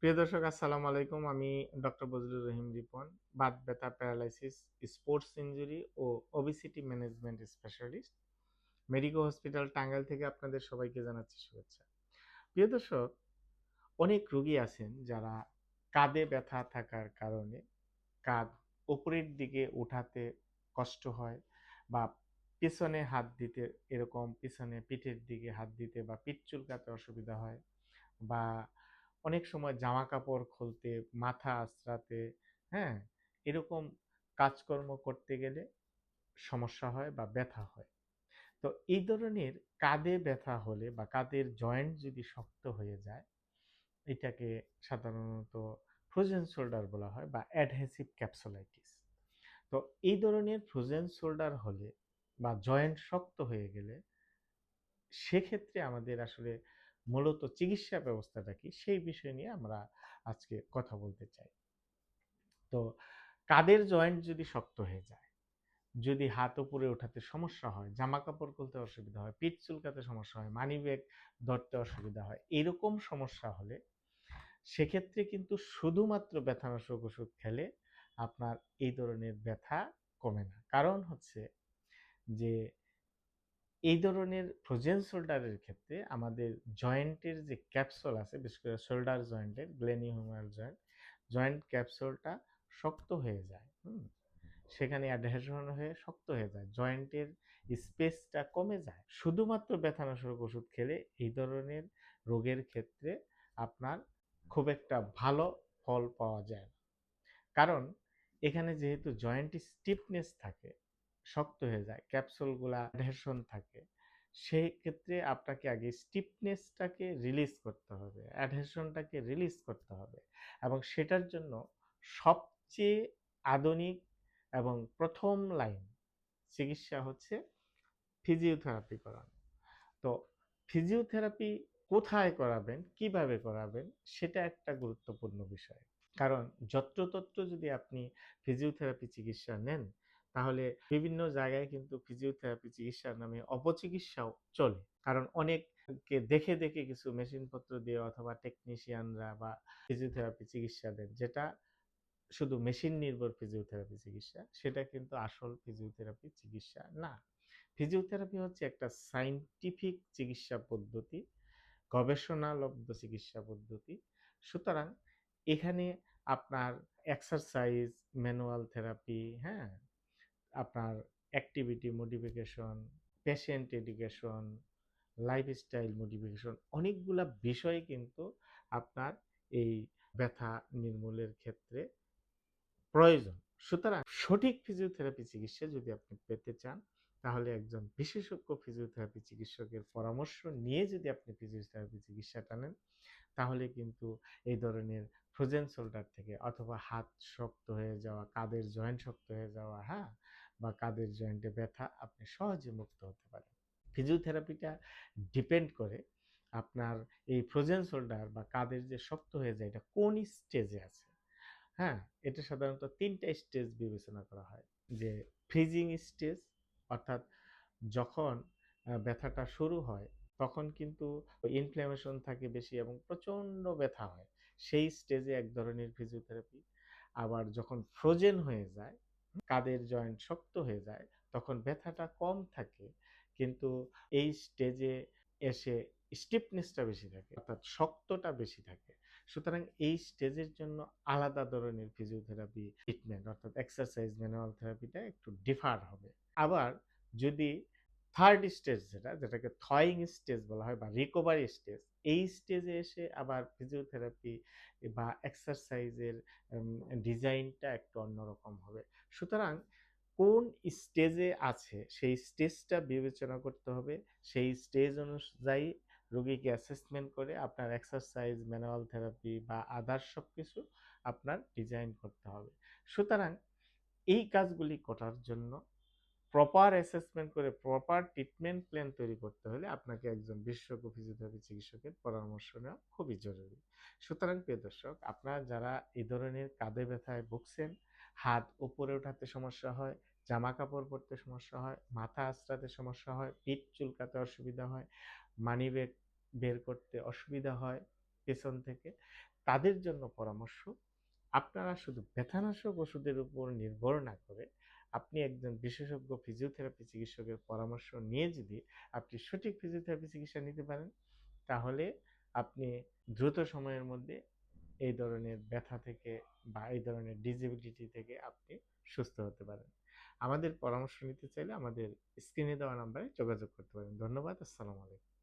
প্রিয় দর্শক আসসালামু আলাইকুম। আমি ডক্টর বজলুর রহিম রিপন, বাত ব্যথা, প্যারালাইসিস, স্পোর্টস ইনজুরি ও obesity management specialist, medico hospital Tangail থেকে আপনাদের সবাইকে জানাচ্ছি শুভেচ্ছা। প্রিয় দর্শক, অনেক রোগী আছেন যারা কাঁধে ব্যথা থাকার কারণে কাঁধ উপরের দিকে উঠাতে কষ্ট হয়, বা পিছনে হাত দিতে, এরকম পিছনে পিঠের দিকে হাত দিতে বা পিঠ চুলকাতে অসুবিধা হয়, বা অনেক সময় জামা কাপড় খুলতে, মাথা আঁচড়াতে, হ্যাঁ, এরকম কাজকর্ম করতে গেলে সমস্যা হয় বা ব্যথা হয়। তো এই ধরনের কাঁধে ব্যথা হলে বা কাঁধের জয়েন্ট যদি শক্ত হয়ে যায়, এটাকে সাধারণত ফ্রোজেন শোল্ডার বলা হয় বা অ্যাডহেসিভ ক্যাপসুলাইটিস। তো এই ধরনের ফ্রোজেন শোল্ডার হলে বা জয়েন্ট শক্ত হয়ে গেলে সেক্ষেত্রে আমাদের আসলে মূলত চিকিৎসা ব্যবস্থাটা কি, সেই বিষয় নিয়ে আমরা আজকে কথা বলতে চাই। তো কাঁধের জয়েন্ট যদি শক্ত হয়ে যায়, যদি হাত উপরে ওঠাতে সমস্যা হয়, জামা কাপড় খুলতে অসুবিধা হয়, পিঠ চুলকাতে সমস্যা হয়, মানিব্যাগ ধরতে অসুবিধা হয়, এরকম সমস্যা হলে সেক্ষেত্রে কিন্তু শুধুমাত্র ব্যথানাশক ওষুধ খেলে আপনার এই ধরনের ব্যথা কমে না। কারণ হচ্ছে যে এই ধরনের ফ্রোজেন শোল্ডারের ক্ষেত্রে আমাদের জয়েন্টের যে ক্যাপসুল আছে, বিশেষ করে শোল্ডার জয়েন্টের গ্লেনিহুমেরাল জয়েন্ট, জয়েন্ট ক্যাপসুলটা শক্ত হয়ে যায়। সেখানে অ্যাডহেশন হয়ে শক্ত হয়ে যায়, জয়েন্টের স্পেসটা কমে যায়। শুধুমাত্র ব্যথানাশক ওষুধ খেলে এই ধরনের রোগের ক্ষেত্রে আপনার খুব একটা ভালো ফল পাওয়া যায় না। কারণ এখানে যেহেতু জয়েন্ট স্টিফনেস থাকে, শক্ত হয়ে যায়, ক্যাপসুলগুলা অ্যাডহেশন থাকে, সেই ক্ষেত্রে আপনাকে আগে স্টিফনেসটাকে রিলিজ করতে হবে, অ্যাডহেশনটাকে রিলিজ করতে হবে, এবং সেটার জন্য সবচেয়ে আধুনিক এবং প্রথম লাইন চিকিৎসা হচ্ছে ফিজিওথেরাপি করানো। তো ফিজিওথেরাপি কোথায় করাবেন, কিভাবে করাবেন, সেটা একটা গুরুত্বপূর্ণ বিষয়। কারণ যত্রতত্র যদি আপনি ফিজিওথেরাপি চিকিৎসা নেন, তাহলে বিভিন্ন জায়গায় কিন্তু ফিজিওথেরাপি চিকিৎসার নামে অপচিকিৎসাও চলে। কারণ অনেককে দেখে দেখে কিছু মেশিনপত্র দিয়ে অথবা টেকনিশিয়ানরা বা ফিজিওথেরাপি চিকিৎসা দেন, যেটা শুধু মেশিন নির্ভর ফিজিওথেরাপি চিকিৎসা, সেটা কিন্তু আসল ফিজিওথেরাপি চিকিৎসা না। ফিজিওথেরাপি হচ্ছে একটা সায়েন্টিফিক চিকিৎসা পদ্ধতি, গবেষণালব্ধ চিকিৎসা পদ্ধতি। সুতরাং এখানে আপনার এক্সারসাইজ, ম্যানুয়াল থেরাপি, হ্যাঁ, আপনার activity modification, patient education, lifestyle modification, অনেকগুলা বিষয় কিন্তু আপনার এই ব্যথা নির্মূলের ক্ষেত্রে প্রয়োজন। সুতরাং সঠিক ফিজিওথেরাপি চিকিৎসা যদি আপনি পেতে চান, তাহলে একজন বিশেষজ্ঞ ফিজিওথেরাপি চিকিৎসকের পরামর্শ নিয়ে যদি আপনি ফিজিওথেরাপি চিকিৎসাটা নেন, তাহলে কিন্তু এই ধরনের ফ্রোজেন শোল্ডার থেকে, অথবা হাত শক্ত হয়ে যাওয়া, কাঁধের জয়েন্ট শক্ত হয়ে যাওয়া, হ্যাঁ, বা কাঁধের জয়েন্টে ব্যথা, আপনি সহজে মুক্ত হতে পারেন। ফিজিওথেরাপিটা ডিপেন্ড করে আপনার এই ফ্রোজেন শোল্ডার বা কাঁধের যে শক্ত হয়ে যায়, এটা কোন স্টেজে আছে। হ্যাঁ, এটা সাধারণত ৩ টা স্টেজ বিবেচনা করা হয়। যে ফ্রিজিং স্টেজ, অর্থাৎ যখন ব্যথাটা শুরু হয়, তখন কিন্তু ইনফ্ল্যামেশন থাকে বেশি এবং প্রচণ্ড ব্যথা হয়। সেই স্টেজে এক ধরনের ফিজিওথেরাপি। আবার যখন ফ্রোজেন হয়ে যায়, কাঁধের জয়েন্ট শক্ত হয়ে যায়, তখন ব্যথাটা কম থাকে, কিন্তু এই স্টেজে এসে স্টিফনেসটা বেশি থাকে, অর্থাৎ শক্তটা বেশি থাকে। সুতরাং এই স্টেজের জন্য আলাদা ধরনের ফিজিওথেরাপি ট্রিটমেন্ট, অর্থাৎ এক্সারসাইজ ম্যানুয়াল থেরাপিটা একটু ডিফার হবে। আবার যদি থার্ড স্টেজ, যেটাকে থয়িং স্টেজ বলা হয় বা রিকভারি স্টেজ, এই স্টেজে এসে আবার ফিজিওথেরাপি বা এক্সারসাইজের ডিজাইনটা একটু অন্যরকম হবে। সুতরাং কোন স্টেজে আছে সেই স্টেজটা বিবেচনা করতে হবে। সেই স্টেজ অনুযায়ী রোগীকে অ্যাসেসমেন্ট করে আপনার এক্সারসাইজ, ম্যানুয়াল থেরাপি বা আদার্স সবকিছু আপনার ডিজাইন করতে হবে। সুতরাং এই কাজগুলি করার জন্য প্রপার অ্যাসেসমেন্ট করে প্রপার ট্রিটমেন্ট প্ল্যান তৈরি করতে হলে আপনাকে একজন বিশেষজ্ঞ ফিজিওথেরাপি চিকিৎসকের পরামর্শ নেওয়া খুবই জরুরি। সুতরাং প্রিয় দর্শক, আপনারা যারা এই ধরনের কাঁধে ব্যথায় ভুগছেন, হাত উপরে ওঠাতে সমস্যা হয়, জামা কাপড় পরতে সমস্যা হয়, মাথা আঁচড়াতে সমস্যা হয়, পিঠ চুলকাতে অসুবিধা হয়, মানিব্যাগ বের করতে অসুবিধা হয় পেছন থেকে, তাদের জন্য পরামর্শ, আপনারা শুধু ব্যথানাশক ওষুধের উপর নির্ভর না করে আপনি একজন বিশেষজ্ঞ ফিজিওথেরাপি চিকিৎসকের পরামর্শ নিয়ে যদি আপনি সঠিক ফিজিওথেরাপি চিকিৎসা নিতে পারেন, তাহলে আপনি দ্রুত সময়ের মধ্যে এই ধরনের ব্যথা থেকে বা এই ধরনের ডিসেবিলিটি থেকে আপনি সুস্থ হতে পারেন। আমাদের পরামর্শ নিতে চাইলে আমাদের স্ক্রিনে দেওয়া নাম্বারে যোগাযোগ করতে পারেন। ধন্যবাদ। আসসালামু আলাইকুম।